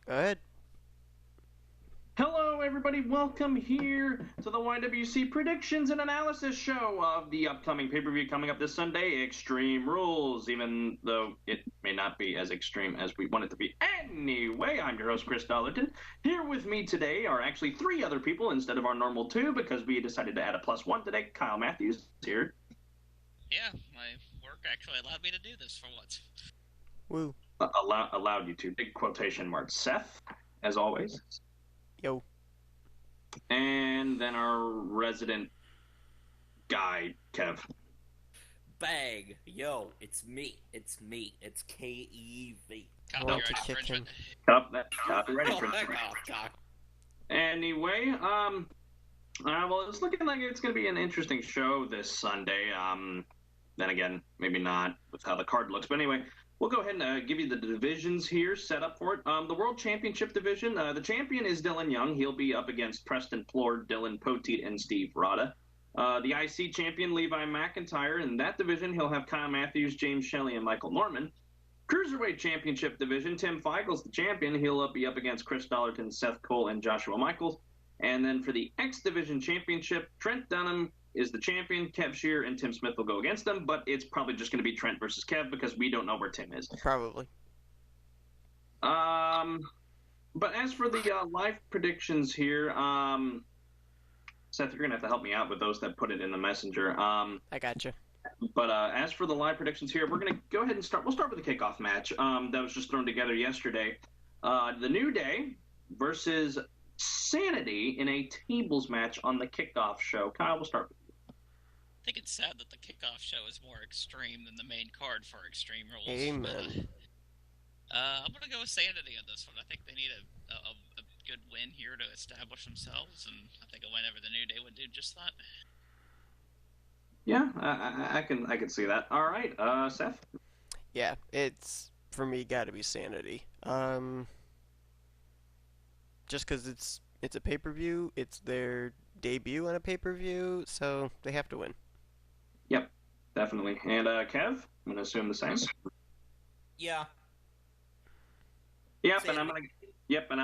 Go ahead. Hello, everybody. Welcome here to the y.W.c predictions and analysis show of the upcoming pay-per-view coming up this Sunday, Extreme Rules, even though it may not be as extreme as we want it to be. Anyway, I'm your host, Chris Dollerton. Here with me today are actually three other people instead of our normal two because we decided to add a plus one today. Kyle Mathews is here. Yeah, my work actually allowed me to do this for once. Woo. Allowed you to. Big quotation marks. Seth, as always. Yo. And then our resident guy, Kev. Bang! Yo, it's me. It's Kev. Want to kick him. Copyright infringement. Anyway, well, it's looking like it's going to be an interesting show this Sunday. Then again, maybe not with how the card looks. But anyway, we'll go ahead and give you the divisions here set up for it. The World Championship division, the champion is Dillon Young. He'll be up against Preston, Plourd, Dillon, Poteet, and Steve Rada. The IC champion, Levi McIntire. In that division, he'll have Kyle Mathews, James Shelly, and Michael Norman. Cruiserweight Championship division, Tim Feigel's the champion. He'll be up against Chris Dollerton, Seth Cole, and Joshua Michaels. And then for the X Division Championship, Trent Dunham is the champion. Kev Shearer and Tim Smith will go against them, but it's probably just going to be Trent versus Kev because we don't know where Tim is. Probably. But as for the live predictions here, Seth, you're going to have to help me out with those that put it in the messenger. I gotcha. But as for the live predictions here, we're going to go ahead and start. We'll start with the kickoff match that was just thrown together yesterday. The New Day versus SAnitY in a tables match on the kickoff show. Kyle, we'll start with you. I think it's sad that the kickoff show is more extreme than the main card for Extreme Rules. Amen. I'm going to go with SAnitY on this one. I think they need a good win here to establish themselves, and I think a win over the New Day would do just that. Yeah, I can see that. All right, Seth? Yeah, it's, for me, gotta be SAnitY. Just because it's a pay-per-view, it's their debut on a pay-per-view, so they have to win. Yep, definitely. And Kev, I'm going to assume the same. Yeah. Yep, and I'm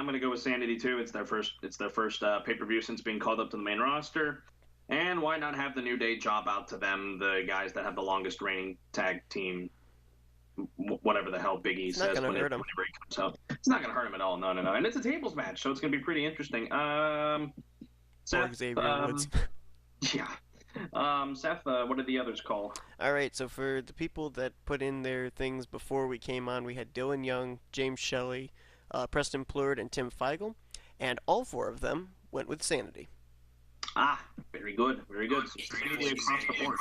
gonna go with SAnitY too. It's their first pay-per-view since being called up to the main roster. And why not have the New Day job out to them, the guys that have the longest reigning tag team, whatever the hell Big E says whenever he comes out. It's not gonna hurt him at all. No. And it's a tables match, so it's gonna be pretty interesting. Seth, Xavier Woods. Yeah. Seth, what did the others call? Alright, so for the people that put in their things before we came on, we had Dillon Young, James Shelly, Preston Plourd, and Tim Fiegel. And all four of them went with SAnitY. Ah, very good. So across the board.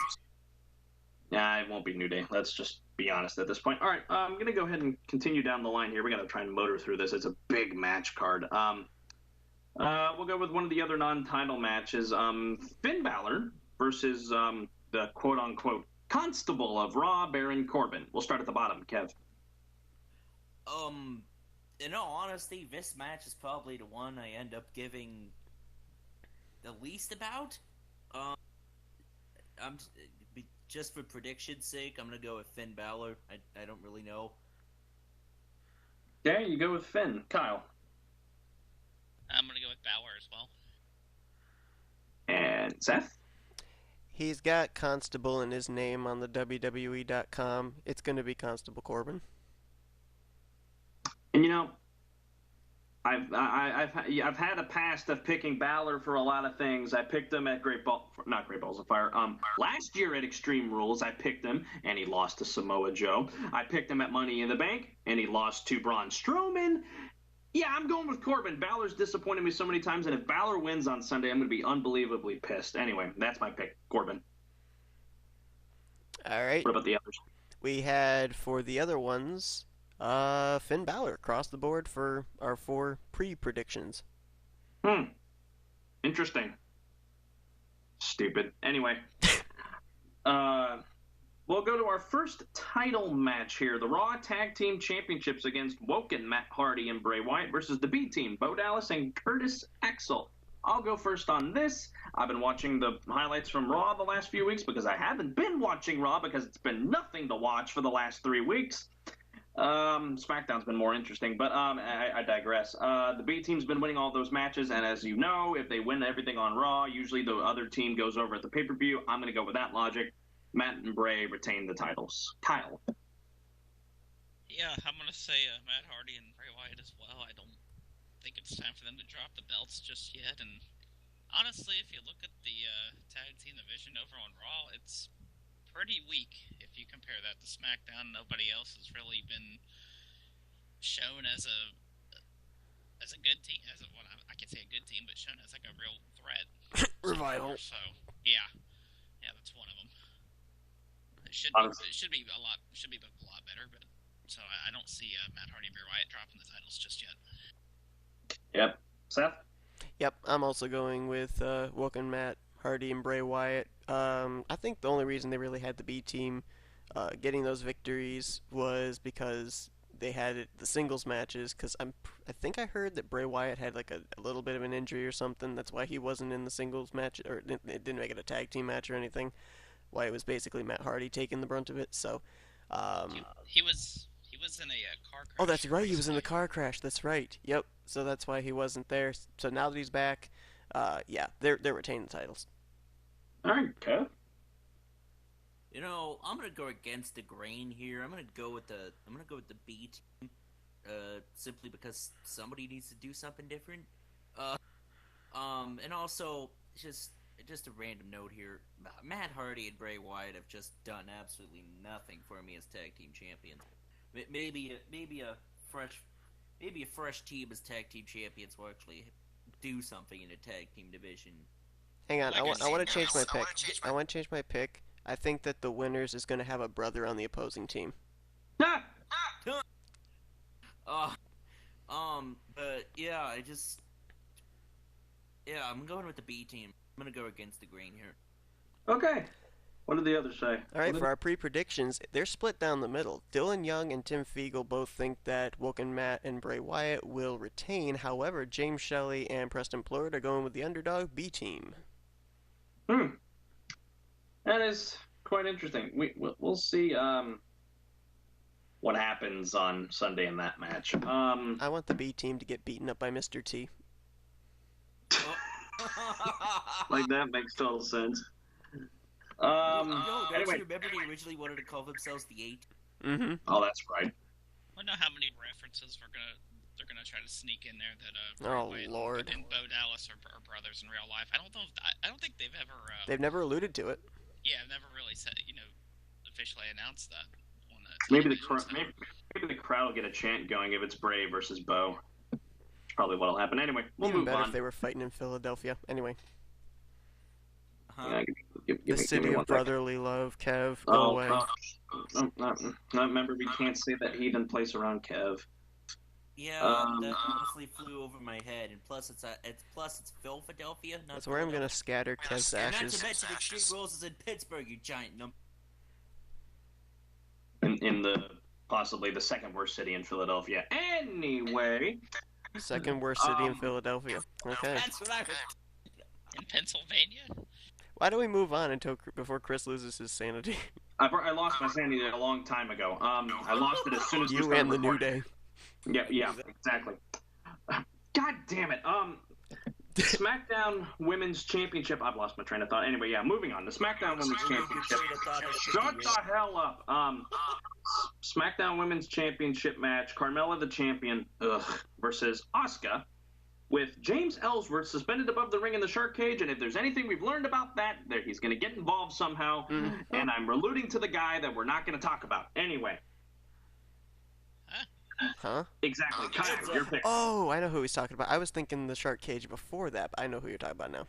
Nah, it won't be New Day. Let's just be honest at this point. All right, I'm going to go ahead and continue down the line here. We got to try and motor through this. It's a big match card. We'll go with one of the other non-title matches. Finn Bálor versus the quote-unquote Constable of Raw, Baron Corbin. We'll start at the bottom, Kev. In all honesty, this match is probably the one I end up giving the least about. Just for prediction's sake, I'm gonna go with Finn Bálor. I don't really know. Yeah, you go with Finn. Kyle. I'm gonna go with Bálor as well. And Seth? He's got Constable in his name on the WWE.com. It's gonna be Constable Corbin. And you know, I've had a past of picking Bálor for a lot of things. I picked him at not Great Balls of Fire. Last year at Extreme Rules, I picked him and he lost to Samoa Joe. I picked him at Money in the Bank and he lost to Braun Strowman. Yeah, I'm going with Corbin. Bálor's disappointed me so many times, and if Bálor wins on Sunday, I'm going to be unbelievably pissed. Anyway, that's my pick, Corbin. All right. What about the others? We had, for the other ones, Finn Bálor across the board for our four pre-predictions. Interesting. Stupid. Anyway. We'll go to our first title match here. The Raw Tag Team Championships against Woken, Matt Hardy, and Bray Wyatt versus the B Team, Bo Dallas and Curtis Axel. I'll go first on this. I've been watching the highlights from Raw the last few weeks because I haven't been watching Raw because it's been nothing to watch for the last 3 weeks. SmackDown's been more interesting, but I digress. The B team's been winning all those matches, and as you know, if they win everything on Raw, usually the other team goes over at the pay-per-view. I'm going to go with that logic. Matt and Bray retain the titles. Kyle. Yeah, I'm going to say Matt Hardy and Bray Wyatt as well. I don't think it's time for them to drop the belts just yet, and honestly, if you look at the tag team division over on Raw, it's pretty weak if you compare that to SmackDown. Nobody else has really been shown as a good team. Well, I can say a good team, but shown as like a real threat. Revival. So yeah, that's one of them. It should be a lot better, but so I don't see Matt Hardy and Bray Wyatt dropping the titles just yet. Yep. Seth? Yep, I'm also going with Woken, Matt Hardy, and Bray Wyatt. I think the only reason they really had the B team getting those victories was because they had the singles matches. Because I think I heard that Bray Wyatt had like a little bit of an injury or something. That's why he wasn't in the singles match, or it didn't make it a tag team match or anything. Why it was basically Matt Hardy taking the brunt of it. So he was in a car crash. Oh, that's right. He was in the car crash. That's right. Yep. So that's why he wasn't there. So now that he's back, they're retaining the titles. All right, Kev. You know, I'm gonna go against the grain here. I'm gonna go with the B team, simply because somebody needs to do something different. And also just a random note here: Matt Hardy and Bray Wyatt have just done absolutely nothing for me as tag team champions. Maybe a fresh team as tag team champions will actually do something in a tag team division. Hang on, I want to change my pick. I want to change my pick. I think that the winners is going to have a brother on the opposing team. Ah! But yeah, I'm going with the B team. I'm gonna go against the grain here. Okay. What did the others say? All right, for our pre-predictions, they're split down the middle. Dillon Young and Tim Fiegel both think that Woken, Matt, and Bray Wyatt will retain. However, James Shelly and Preston Plourd are going with the underdog B team. That is quite interesting. We'll see what happens on Sunday in that match. I want the B team to get beaten up by Mr. T. Like, that makes total sense. Don't Anyway. you remember they originally wanted to call themselves the 8? Mm-hmm. Oh, that's right. I don't know how many references they're gonna try to sneak in there that Oh, Bray Wyatt Lord. and Bo Dallas are brothers in real life. I don't think they've ever. They've never alluded to it. Yeah, I've never really said officially announced that. On Maybe the crowd will get a chant going if it's Bray versus Bo. That's probably what'll happen. Anyway, we'll Even move better on. if they were fighting in Philadelphia. Anyway, Yeah, the city of 1 second. brotherly love. Kev, go away. Remember, we can't say that heathen place around Kev. Yeah, that honestly flew over my head, and plus it's Philadelphia. Not That's where I'm gonna scatter Kev's And not ashes. to mention Extreme Rules is in Pittsburgh, you giant number. In the possibly the second worst city in Philadelphia. Anyway, Second worst city in Philadelphia. Okay. That's what I was. in Pennsylvania. Why don't we move on before Chris loses his sanity? I lost my sanity a long time ago. I lost it as soon as we You started and the New recording. Day. Yeah, exactly. God damn it. SmackDown Women's Championship. I've lost my train of thought. Anyway, moving on. The SmackDown Women's Championship. Shut the hell up. SmackDown Women's Championship match. Carmella the champion versus Asuka, with James Ellsworth suspended above the ring in the shark cage. And if there's anything we've learned about that, he's going to get involved somehow. And I'm alluding to the guy that we're not going to talk about. Anyway. Huh? Exactly. Kyle, your pick. Oh, I know who he's talking about. I was thinking the shark cage before that, but I know who you're talking about now.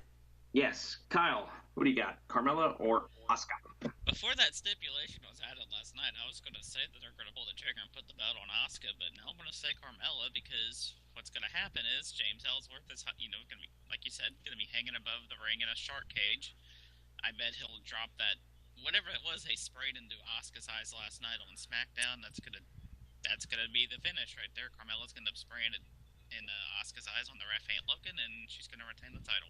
Yes. Kyle, who do you got? Carmella or Asuka? Before that stipulation was added last night, I was going to say that they're going to pull the trigger and put the belt on Asuka, but now I'm going to say Carmella because what's going to happen is James Ellsworth is, going to be, like you said, going to be hanging above the ring in a shark cage. I bet he'll drop that, whatever it was they sprayed into Asuka's eyes last night on SmackDown. That's gonna be the finish right there. Carmella's going to spray it in Asuka's eyes when the ref ain't looking, and she's going to retain the title.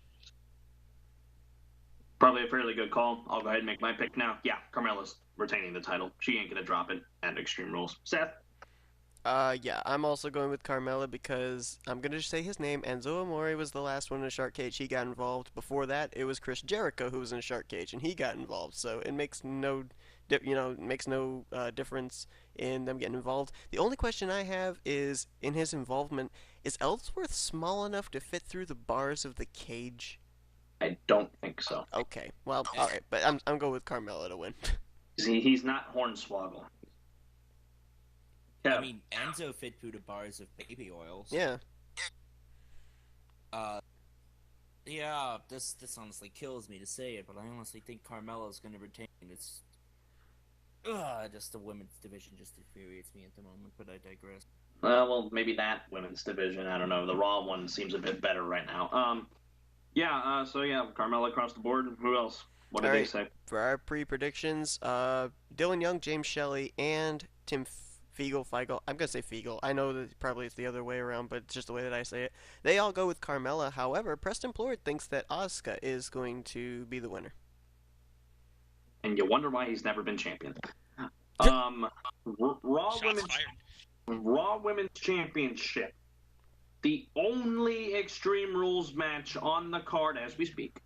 Probably a fairly good call. I'll go ahead and make my pick now. Yeah, Carmella's retaining the title. She ain't going to drop it at Extreme Rules. Seth? Yeah, I'm also going with Carmella because I'm gonna just say his name. Enzo Amore was the last one in a shark cage. He got involved. Before that, it was Chris Jericho who was in a shark cage, and he got involved. So it makes no, makes no difference in them getting involved. The only question I have is in his involvement. Is Ellsworth small enough to fit through the bars of the cage? I don't think so. Okay, well, all right, but I'm going with Carmella to win. He's not Hornswoggle. I mean, Enzo fit through the bars of baby oils. Yeah. Yeah, this honestly kills me to say it, but I honestly think Carmella's going to retain. It's just the women's division just infuriates me at the moment, but I digress. Well, maybe that women's division. I don't know. The Raw one seems a bit better right now. Carmella across the board. Who else? What did they say? For our pre-predictions, Dillon Young, James Shelly, and Tim Fiegel. I'm going to say Fiegel. I know that probably it's the other way around, but it's just the way that I say it. They all go with Carmella. However, Preston Plourd thinks that Asuka is going to be the winner. And you wonder why he's never been champion. Raw Women's Championship. The only Extreme Rules match on the card as we speak.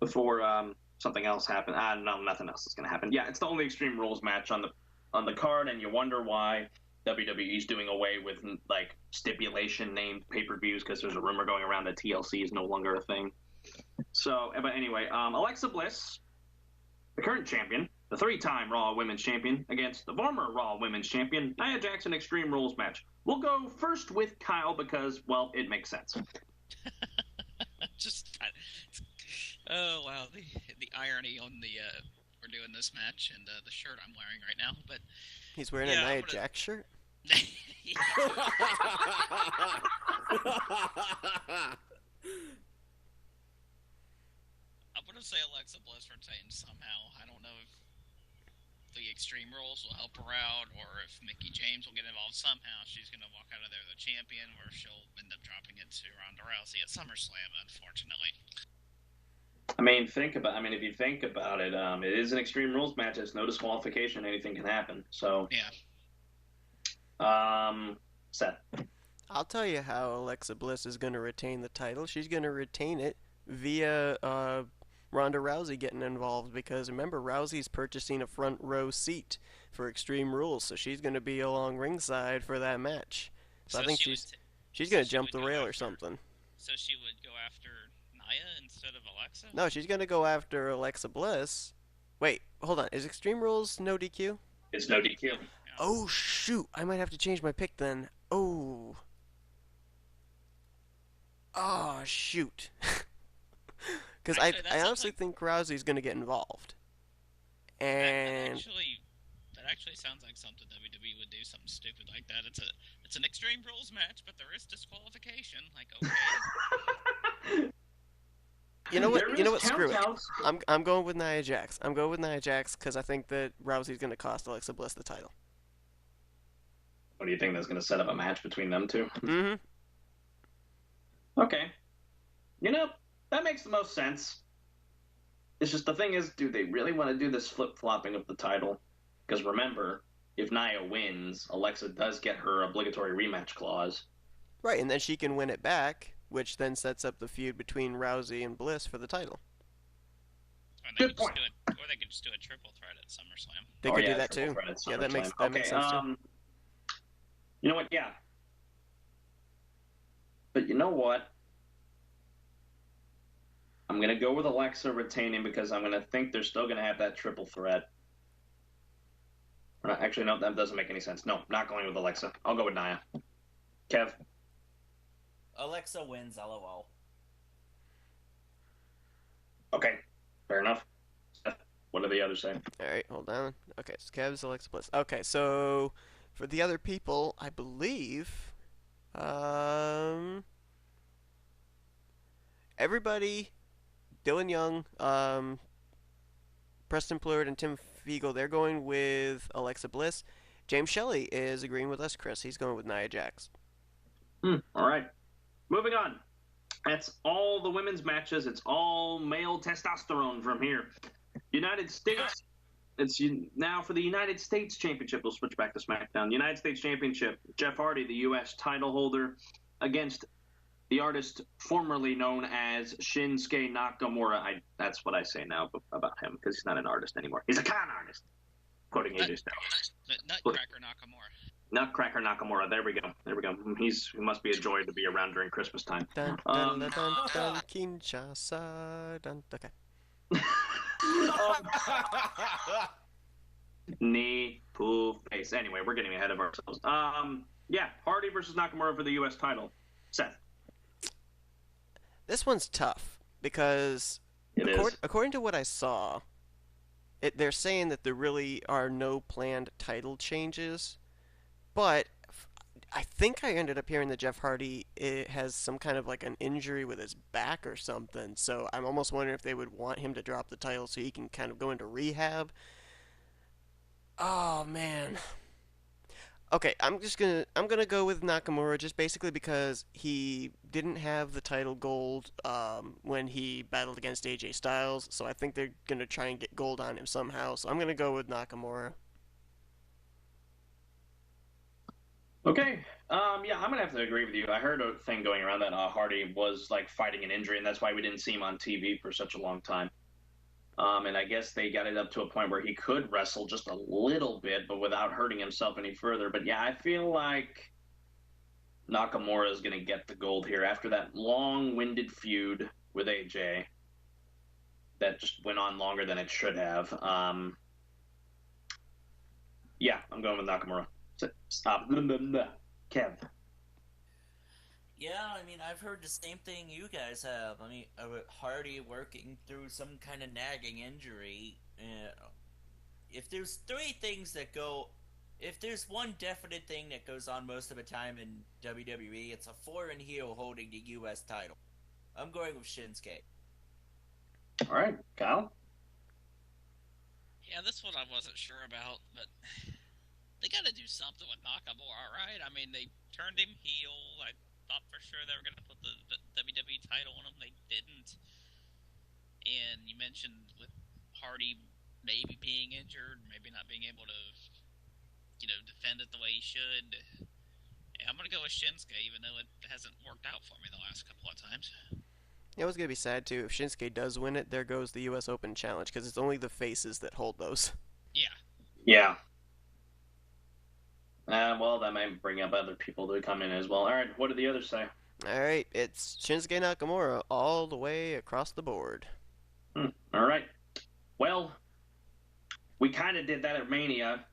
Before something else happened. No, nothing else is going to happen. Yeah, it's the only Extreme Rules match on the card, and you wonder why WWE's doing away with like stipulation named pay-per-views because there's a rumor going around that TLC is no longer a thing. So, but anyway, Alexa Bliss, the current champion, the 3-time Raw Women's Champion, against the former Raw Women's Champion, Nia Jax Extreme Rules match. We'll go first with Kyle because, well, it makes sense. Oh wow, the irony on the we're doing this match and the shirt I'm wearing right now, but he's wearing a Nia Jax shirt. I'm gonna say Alexa Bliss retains somehow. I don't know if the Extreme Rules will help her out, or if Mickie James will get involved somehow. She's gonna walk out of there the champion, or she'll end up dropping it to Ronda Rousey at SummerSlam, unfortunately. If you think about it, it is an Extreme Rules match. It's no disqualification. Anything can happen. So, yeah. Seth. I'll tell you how Alexa Bliss is going to retain the title. She's going to retain it via Ronda Rousey getting involved because remember, Rousey's purchasing a front row seat for Extreme Rules, so she's going to be along ringside for that match. So I think she's going to jump the rail or something. So she would go after Nia instead of Alexa? No, she's going to go after Alexa Bliss. Wait, hold on. Is Extreme Rules no DQ? It's no DQ. Yeah. Oh, shoot. I might have to change my pick then. Oh. Oh, shoot. Because I honestly think Rousey's going to get involved. And that actually sounds like something WWE would do, something stupid like that. It's an Extreme Rules match, but there is disqualification. Like, okay. You know what? Screw it. I'm going with Nia Jax. I'm going with Nia Jax because I think that Rousey's going to cost Alexa Bliss the title. What do you think? That's going to set up a match between them two? Mm-hmm. Okay. That makes the most sense. It's just the thing is, do they really want to do this flip-flopping of the title? Because remember, if Nia wins, Alexa does get her obligatory rematch clause. Right, and then she can win it back, which then sets up the feud between Rousey and Bliss for the title. Good point. Or they could just do a triple threat at SummerSlam. They could do that too. Yeah, that makes sense too. You know what? Yeah. But you know what? I'm going to go with Alexa retaining because I'm going to think they're still going to have that triple threat. Actually, no, that doesn't make any sense. No, not going with Alexa. I'll go with Nia. Kev? Alexa wins, LOL. Okay, fair enough. What do the others say? All right, hold on. Okay, so Kev's Alexa Bliss. Okay, so for the other people, I believe everybody, Dillon Young, Preston Plourd, and Tim Fiegel, they're going with Alexa Bliss. James Shelly is agreeing with us, Chris. He's going with Nia Jax. All right. Moving on. That's all the women's matches. It's all male testosterone from here. United States now for the United States Championship. We'll switch back to SmackDown. United States Championship. Jeff Hardy, the U.S. title holder, against the artist formerly known as Shinsuke Nakamura. That's what I say now about him because he's not an artist anymore. He's a con artist. Quoting AJ Styles. Nutcracker Nakamura. Nutcracker Nakamura. There we go. He must be a joy to be around during Christmas time. Dun, dun, dun, dun, dun, Kinshasa. Dun, okay. Knee, poo, face. Anyway, we're getting ahead of ourselves. Yeah, Hardy versus Nakamura for the U.S. title. Seth. This one's tough because according to what I saw, they're saying that there really are no planned title changes, but I think I ended up hearing that Jeff Hardy has some kind of like an injury with his back or something, so I'm almost wondering if they would want him to drop the title so he can kind of go into rehab. Oh man. Okay, I'm gonna go with Nakamura just basically because he didn't have the title gold when he battled against AJ Styles, so I think they're gonna try and get gold on him somehow. So I'm gonna go with Nakamura. Okay. Yeah, I'm gonna have to agree with you. I heard a thing going around that Hardy was like fighting an injury, and that's why we didn't see him on TV for such a long time. And I guess they got it up to a point where he could wrestle just a little bit, but without hurting himself any further. But yeah, I feel like Nakamura is going to get the gold here after that long-winded feud with AJ that just went on longer than it should have. Yeah, I'm going with Nakamura. Stop. Kev. Yeah, I mean, I've heard the same thing you guys have. I mean, Hardy working through some kind of nagging injury. If there's if there's one definite thing that goes on most of the time in WWE, it's a foreign heel holding the U.S. title. I'm going with Shinsuke. All right, Kyle? Yeah, this one I wasn't sure about, but they got to do something with Nakamura, right? I mean, they turned him heel. I thought for sure they were going to put the WWE title on him. They didn't. And you mentioned with Hardy maybe being injured, maybe not being able to, defend it the way he should. Yeah, I'm going to go with Shinsuke, even though it hasn't worked out for me the last couple of times. It was going to be sad, too. If Shinsuke does win it, there goes the U.S. Open Challenge, because it's only the faces that hold those. Yeah. Yeah. Well, that might bring up other people to come in as well. All right, what did the others say? All right, it's Shinsuke Nakamura all the way across the board. All right. Well, we kind of did that at Mania,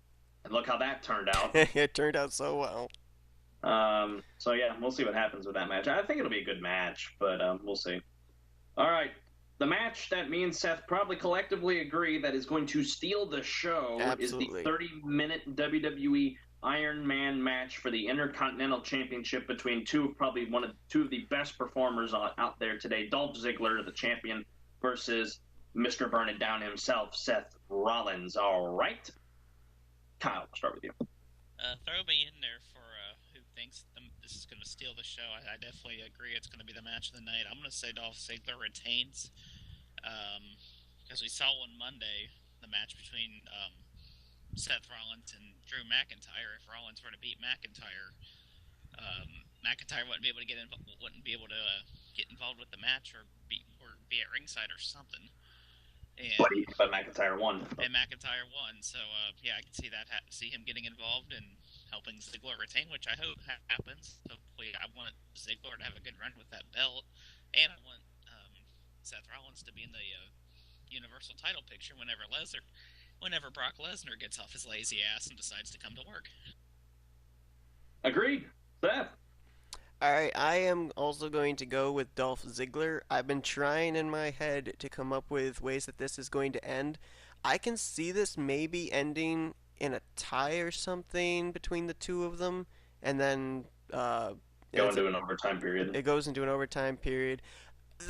and look how that turned out. It turned out so well. So, yeah, we'll see what happens with that match. I think it'll be a good match, but we'll see. All right. The match that me and Seth probably collectively agree that is going to steal the show Absolutely. is the 30-minute WWE Iron Man match for the Intercontinental Championship between two of the best performers out there today. Dolph Ziggler, the champion, versus Mr. Burn It Down himself, Seth Rollins. All right. Kyle, we'll start with you. Throw me in there for who thinks this is going to steal the show. I definitely agree it's going to be the match of the night. I'm going to say Dolph Ziggler retains because we saw on Monday the match between Seth Rollins and Drew McIntyre. If Rollins were to beat McIntyre, McIntyre wouldn't be able to get involved with the match or be at ringside or something. But McIntyre won. And McIntyre won, so yeah, I can see that. See him getting involved and helping Ziggler retain, which I hope happens. Hopefully, I want Ziggler to have a good run with that belt, and I want Seth Rollins to be in the Universal title picture whenever Brock Lesnar gets off his lazy ass and decides to come to work. Agreed. Seth? Alright, I am also going to go with Dolph Ziggler. I've been trying in my head to come up with ways that this is going to end. I can see this maybe ending in a tie or something between the two of them, and then go into an overtime period. It goes into an overtime period.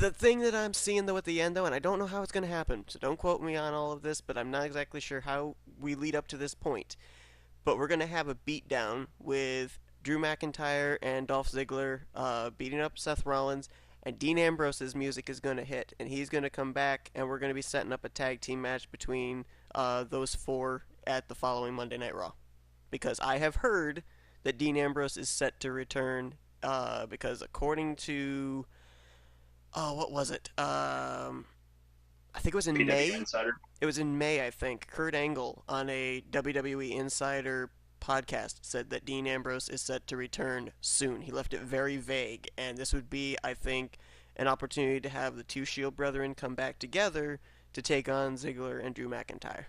The thing that I'm seeing, though, at the end, though, and I don't know how it's going to happen, so don't quote me on all of this, but I'm not exactly sure how we lead up to this point. But we're going to have a beatdown with Drew McIntyre and Dolph Ziggler beating up Seth Rollins, and Dean Ambrose's music is going to hit, and he's going to come back, and we're going to be setting up a tag team match between those four at the following Monday Night Raw. Because I have heard that Dean Ambrose is set to return, because according to, what was it? I think it was in PW May. Insider. It was in May, I think. Kurt Angle on a WWE Insider podcast said that Dean Ambrose is set to return soon. He left it very vague, and this would be, I think, an opportunity to have the two Shield brethren come back together to take on Ziggler and Drew McIntyre.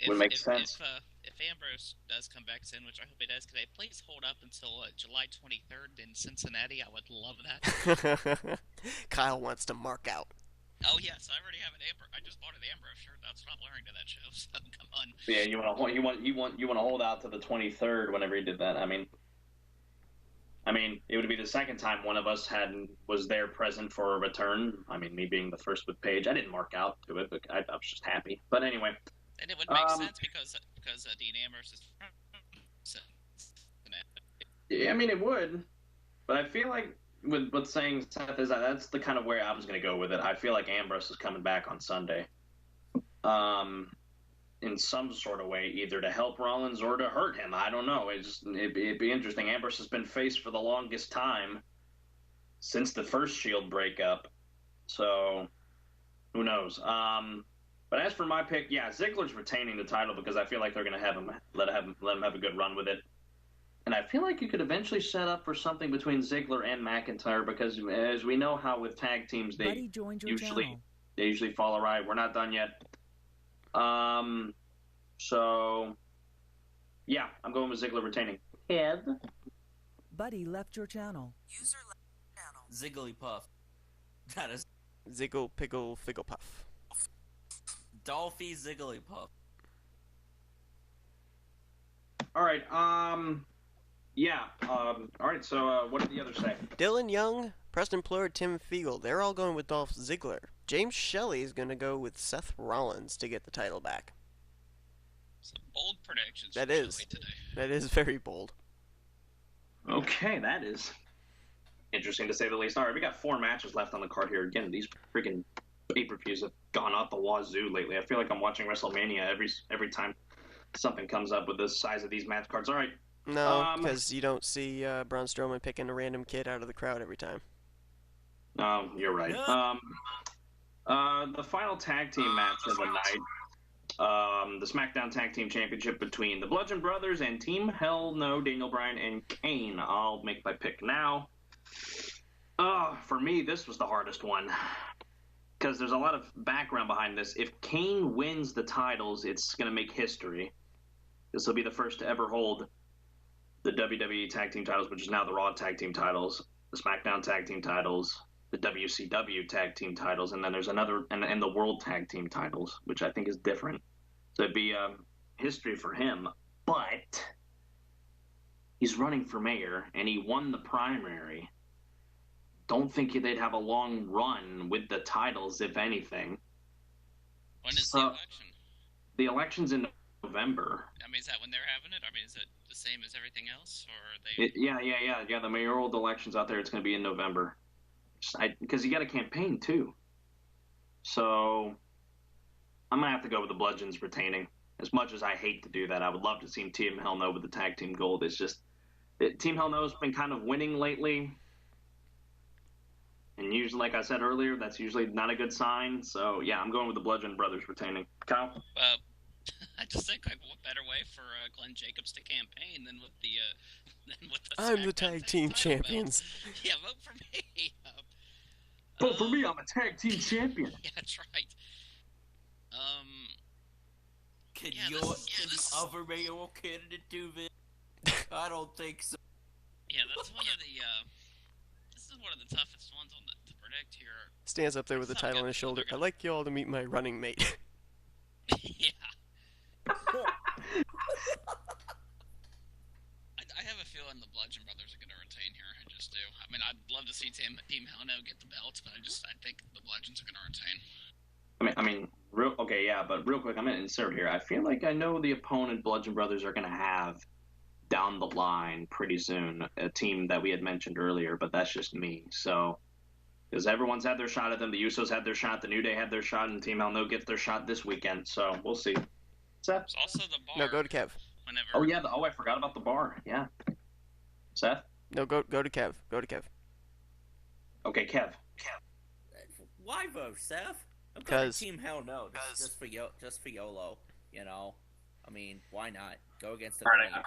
Would make sense. If Ambrose does come back soon, which I hope he does, could they please hold up until July 23rd in Cincinnati? I would love that. Kyle wants to mark out. Oh yes, I already have an Ambrose. I just bought an Ambrose shirt. That's what I'm wearing to that show. So come on. Yeah, you want to hold out to the 23rd whenever he did that. I mean, it would be the second time one of us was there present for a return. I mean, me being the first with Paige, I didn't mark out to it, but I was just happy. But anyway. And it would make sense because Dean Ambrose is from Cincinnati. Yeah, I mean it would, but I feel like with saying Seth is that's the kind of way I was going to go with it. I feel like Ambrose is coming back on Sunday, in some sort of way, either to help Rollins or to hurt him. I don't know. It'd be interesting. Ambrose has been faced for the longest time since the first Shield breakup, so who knows? But as for my pick, yeah, Ziggler's retaining the title because I feel like they're going to let him have a good run with it. And I feel like you could eventually set up for something between Ziggler and McIntyre because, as we know how with tag teams, they usually fall right. We're not done yet. So, yeah, I'm going with Ziggler retaining. Kev? Buddy left your channel. User left channel. Ziggly Puff. That is Ziggle, Piggle, Figgle Puff. Dolphy Ziggly Puff. All right, all right, so what did the others say? Dillon Young, Preston Plourd, Tim Fiegel, they're all going with Dolph Ziggler. James Shelly is going to go with Seth Rollins to get the title back. Some bold predictions. That is. That is very bold. Okay, that is interesting to say the least. All right, we got 4 matches left on the card here. Again, these freaking pay-per-views have gone out the wazoo lately. I feel like I'm watching WrestleMania every time something comes up with the size of these match cards. All right. No, because you don't see Braun Strowman picking a random kid out of the crowd every time. No, you're right. The final tag team match of the night, the SmackDown Tag Team Championship between the Bludgeon Brothers and Team Hell No, Daniel Bryan and Kane. I'll make my pick now. For me, this was the hardest one because there's a lot of background behind this. If Kane wins the titles, it's going to make history. This will be the first to ever hold the WWE Tag Team titles, which is now the Raw Tag Team titles, the SmackDown Tag Team titles, the WCW Tag Team titles, and then there's another, and the World Tag Team titles, which I think is different. So it'd be history for him. But he's running for mayor, and he won the primary. Don't think they'd have a long run with the titles, if anything. When is the election? The election's in November. I mean, is that when they're having it? I mean, is it the same as everything else, or are they? Yeah. The mayoral elections out there. It's going to be in November. Because you got a campaign too. So I'm gonna have to go with the Bludgeons retaining. As much as I hate to do that, I would love to see Team Hell No with the tag team gold. It's just Team Hell No has been kind of winning lately. And usually, like I said earlier, that's usually not a good sign. So, yeah, I'm going with the Bludgeon Brothers retaining. Kyle? I just think like what better way for Glenn Jacobs to campaign than with the I'm the tag team champions. Yeah, vote for me. Vote for me. I'm a tag team champion. Yeah, that's right. Can the other mayoral candidate do this? I don't think so. Yeah, that's one of the. This is one of the toughest ones to predict here. Stands up there with the title on his shoulder. I'd like you all to meet my running mate. Yeah. I have a feeling the Bludgeon Brothers are going to retain here. I just do. I mean, I'd love to see Team Hell No get the belts, but I think the Bludgeons are going to retain. But real quick, I'm going to insert here. I feel like I know the opponent Bludgeon Brothers are going to have down the line pretty soon, a team that we had mentioned earlier, but that's just me. So, because everyone's had their shot at them, the Usos had their shot, the New Day had their shot, and Team Hell No gets their shot this weekend. So, we'll see. Seth? There's also the bar. No, go to Kev. Whenever. Oh, yeah. I forgot about the bar. Yeah. Seth? No, go to Kev. Go to Kev. Okay, Kev. Why vote, Seth? I'm going Because- to Team Hell No, just for YOLO, you know? I mean, why not? Go against the All right, Braves.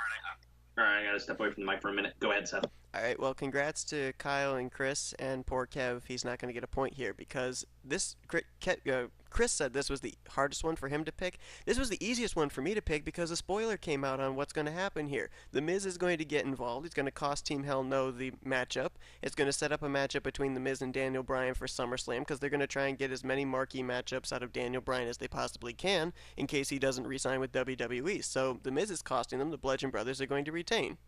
I gotta step away from the mic for a minute. Go ahead, Seth. All right, well, congrats to Kyle and Chris, and poor Kev. He's not going to get a point here because Chris said this was the hardest one for him to pick. This was the easiest one for me to pick because a spoiler came out on what's going to happen here. The Miz is going to get involved. It's going to cost Team Hell No the matchup. It's going to set up a matchup between The Miz and Daniel Bryan for SummerSlam because they're going to try and get as many marquee matchups out of Daniel Bryan as they possibly can in case he doesn't re-sign with WWE. So The Miz is costing them. The Bludgeon Brothers are going to retain.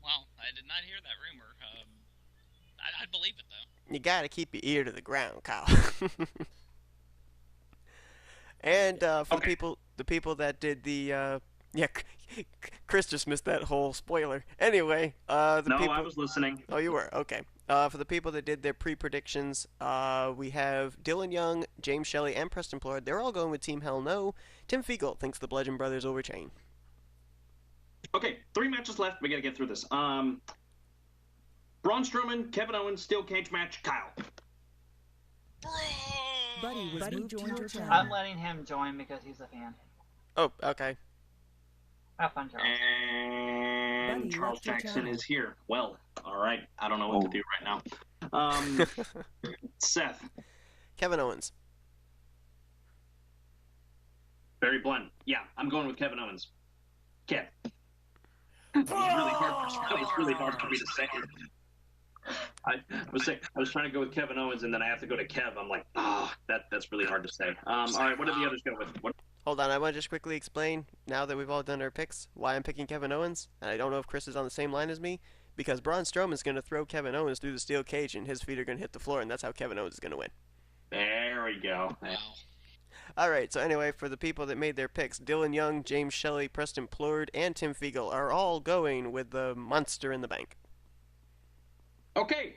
Wow, I did not hear that rumor. I'd believe it though. You gotta keep your ear to the ground, Kyle. And for the people that did the Chris just missed that whole spoiler. Anyway, I was listening. Oh, you were? Okay. For the people that did their pre-predictions, we have Dillon Young, James Shelly, and Preston Plourd. They're all going with Team Hell No. Tim Fiegel thinks the Bludgeon Brothers will retain. Okay, 3 matches left. We gotta get through this. Braun Strowman, Kevin Owens, steel cage match. Kyle. Buddy was moved to your channel. I'm letting him join because he's a fan. Oh, okay. Have fun, Charles. And Buddy, Charles left your Jackson channel. is here. Well, all right. I don't know what to do right now. Seth. Kevin Owens. Very blunt. Yeah, I'm going with Kevin Owens. Kev. It's really hard for me to say. I was trying to go with Kevin Owens, and then I have to go to Kev. I'm like, that's really hard to say. All right, what did the others go with? Hold on, I want to just quickly explain, now that we've all done our picks, why I'm picking Kevin Owens. And I don't know if Chris is on the same line as me, because Braun Strowman's going to throw Kevin Owens through the steel cage, and his feet are going to hit the floor, and that's how Kevin Owens is going to win. There we go. Wow. Alright, so anyway, for the people that made their picks, Dillon Young, James Shelly, Preston Plourd, and Tim Fiegel are all going with the Monster in the Bank. Okay.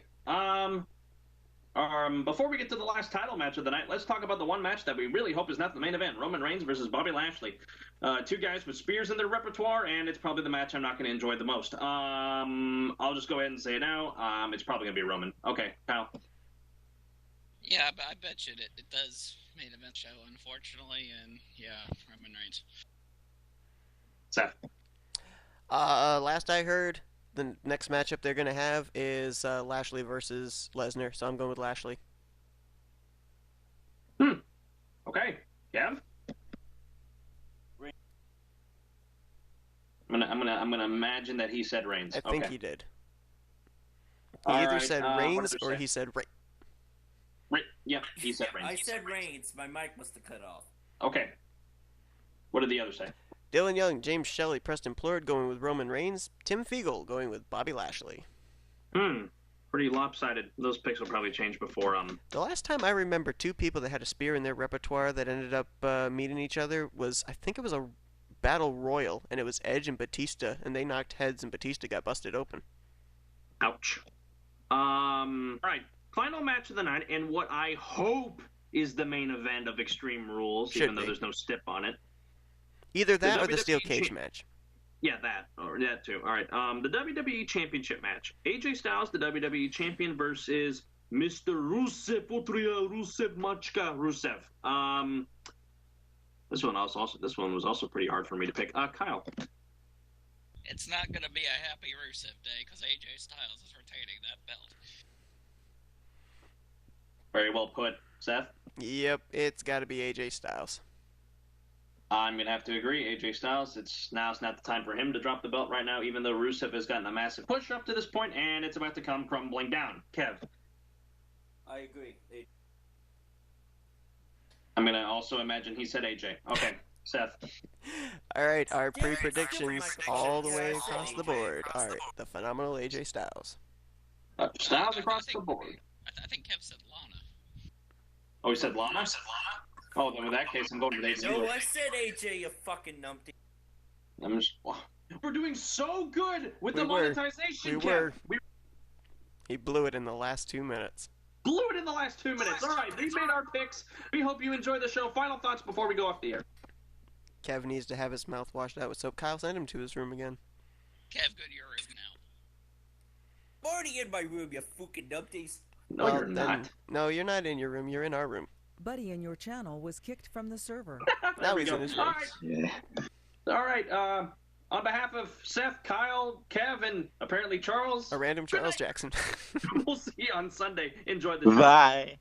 Before we get to the last title match of the night, let's talk about the one match that we really hope is not the main event: Roman Reigns versus Bobby Lashley. 2 guys with spears in their repertoire, and it's probably the match I'm not going to enjoy the most. I'll just go ahead and say it now. It's probably going to be Roman. Okay, Kyle. Yeah, but I bet you it does main event show, unfortunately, and yeah, Roman Reigns. Seth. Last I heard, the next matchup they're going to have is Lashley versus Lesnar, so I'm going with Lashley. Okay. Kev. I'm gonna imagine that he said Reigns. I think okay. he did. He All either right, said what Reigns did I or say? he said Reigns. Yep, he said Reigns. I said Reigns. My mic must have cut off. Okay. What did the others say? Dillon Young, James Shelly, Preston Plourd going with Roman Reigns. Tim Fiegel going with Bobby Lashley. Pretty lopsided. Those picks will probably change before. The last time I remember 2 people that had a spear in their repertoire that ended up meeting each other was, I think it was a battle royal, and it was Edge and Batista, and they knocked heads, and Batista got busted open. Ouch. All right. Final match of the night, and what I hope is the main event of Extreme Rules, Should even though be. there's no stip on it. Either that or the WWE steel cage match. Yeah, that too. All right. The WWE Championship match. AJ Styles, the WWE Champion, versus Mr. Rusev, Potria Rusev, Machka Rusev. This one was also pretty hard for me to pick. Kyle. It's not going to be a happy Rusev day because AJ Styles is retaining that belt. Very well put, Seth. Yep, it's got to be AJ Styles. I'm going to have to agree. AJ Styles, now's not the time for him to drop the belt right now, even though Rusev has gotten a massive push up to this point, and it's about to come crumbling down. Kev. I agree. I'm going to also imagine he said AJ. Okay, Seth. All right, our Yeah, pre-predictions it's still all the my way prediction. across the board. All right, the phenomenal AJ Styles. Styles across the board. I think Kev said Lana. Oh, he said Lana? Oh, then in that case, I'm going with AJ. No, I said AJ, you fucking numpty. We're doing so good with We the were. monetization, We Kev. were. He blew it in the last 2 minutes. blew it in the last 2 minutes. All right, we made our picks. We hope you enjoyed the show. Final thoughts before we go off the air. Kev needs to have his mouth washed out with soap. Kyle, send him to his room again. Kev, go to your room now. I'm already in my room, you fucking numpties. No, Well, you're not. No, you're not in your room. You're in our room. Buddy in your channel was kicked from the server. Now we he's go. in his All room. right. All right. On behalf of Seth, Kyle, Kev, and apparently Charles, A random Charles Jackson. we'll see you on Sunday. Enjoy the show. Bye.